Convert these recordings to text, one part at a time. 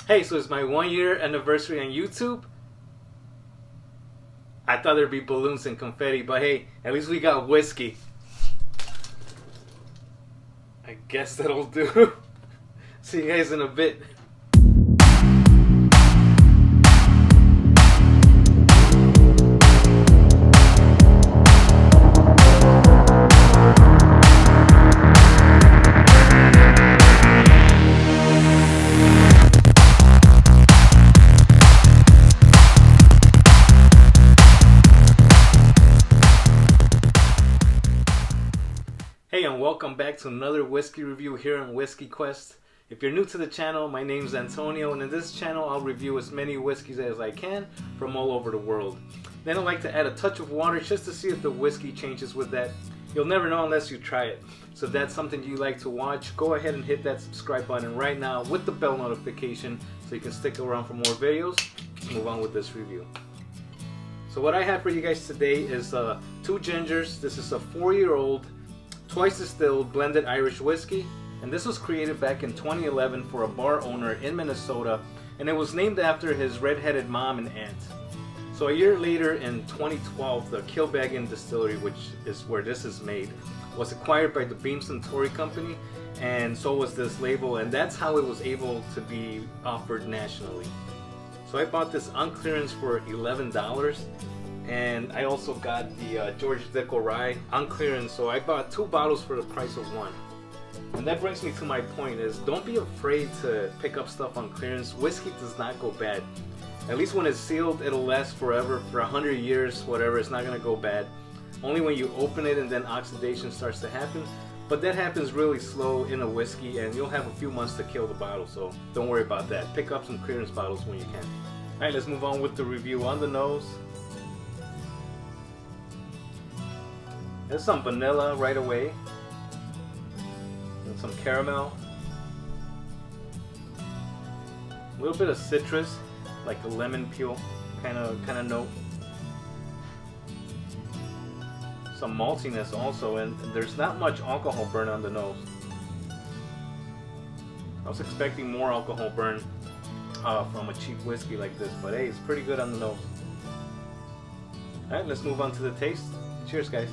Hey, so it's my 1 year anniversary on YouTube. I thought there'd be balloons and confetti, but hey, at least we got whiskey. I guess that'll do. See you guys in a bit. Hey, and welcome back to another whiskey review here on Whiskey Quest. If you're new to the channel, my name's Antonio, and in this channel I'll review as many whiskeys as I can from all over the world. Then I like to add a touch of water just to see if the whiskey changes with that. You'll never know unless you try it. So if that's something you like to watch, go ahead and hit that subscribe button right now with the bell notification so you can stick around for more videos. Let's move on with this review. So what I have for you guys today is two gingers. This is a 4-year-old twice distilled blended Irish whiskey, and this was created back in 2011 for a bar owner in Minnesota, and it was named after his red-headed mom and aunt. So a year later in 2012, the Kilbeggan Distillery, which is where this is made, was acquired by the Beams and Torrey Company, and so was this label, and that's how it was able to be offered nationally. So I bought this on clearance for $11. And I also got the George Dickel Rye on clearance, so I bought 2 bottles for the price of 1. And that brings me to my point is, don't be afraid to pick up stuff on clearance. Whiskey does not go bad. At least when it's sealed, it'll last forever, for 100 years, whatever, it's not gonna go bad. Only when you open it and then oxidation starts to happen. But that happens really slow in a whiskey, and you'll have a few months to kill the bottle, so don't worry about that. Pick up some clearance bottles when you can. Alright, let's move on with the review. On the nose, there's some vanilla right away, and some caramel, a little bit of citrus, like a lemon peel kind of note, some maltiness also, and there's not much alcohol burn on the nose. I was expecting more alcohol burn from a cheap whiskey like this, but hey, it's pretty good on the nose. Alright, let's move on to the taste. Cheers, guys.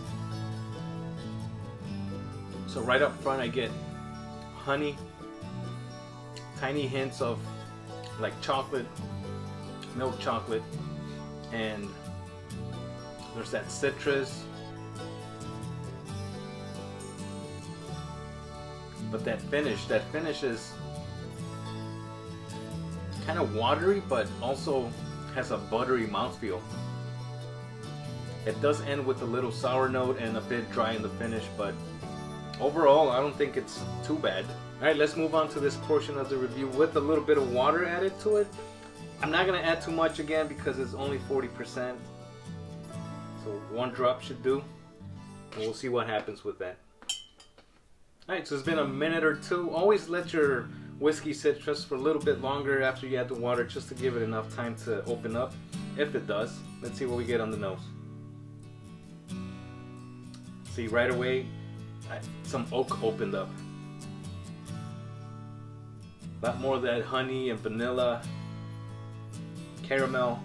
So right up front I get honey, tiny hints of like chocolate, milk chocolate, and there's that citrus, but that finish is kind of watery but also has a buttery mouthfeel. It does end with a little sour note and a bit dry in the finish, but overall, I don't think it's too bad. Alright, let's move on to this portion of the review with a little bit of water added to it. I'm not going to add too much again because it's only 40%. So 1 drop should do. And we'll see what happens with that. Alright, so it's been a minute or two. Always let your whiskey sit just for a little bit longer after you add the water, just to give it enough time to open up. If it does. Let's see what we get on the nose. See, right away, some oak opened up. A lot more of that honey and vanilla, caramel.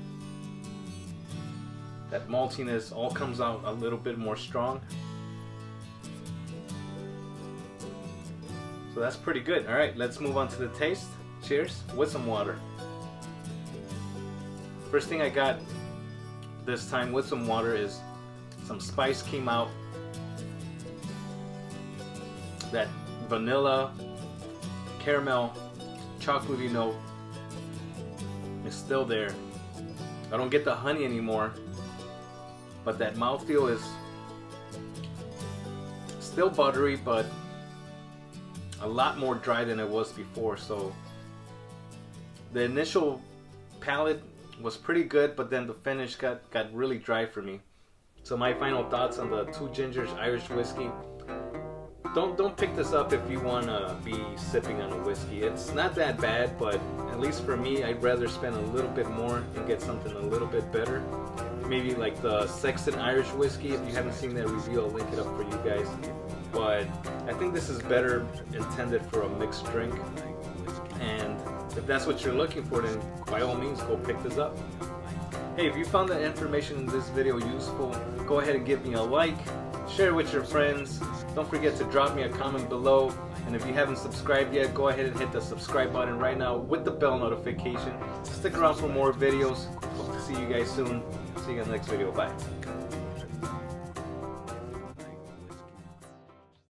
That maltiness all comes out a little bit more strong. So that's pretty good. Alright, let's move on to the taste. Cheers with some water. First thing I got this time with some water is some spice came out. That vanilla, caramel, chocolatey note is still there. I don't get the honey anymore, but that mouthfeel is still buttery, but a lot more dry than it was before. So the initial palate was pretty good, but then the finish got really dry for me. So my final thoughts on the 2 Gingers Irish whiskey. Don't pick this up if you want to be sipping on a whiskey. It's not that bad, but at least for me, I'd rather spend a little bit more and get something a little bit better. Maybe like the Sexton Irish whiskey. If you haven't seen that review, I'll link it up for you guys. But I think this is better intended for a mixed drink. And if that's what you're looking for, then by all means go pick this up. Hey, if you found the information in this video useful, go ahead and give me a like, share it with your friends. Don't forget to drop me a comment below, and if you haven't subscribed yet, go ahead and hit the subscribe button right now with the bell notification. Stick around for more videos. Hope to see you guys soon. See you in the next video. Bye.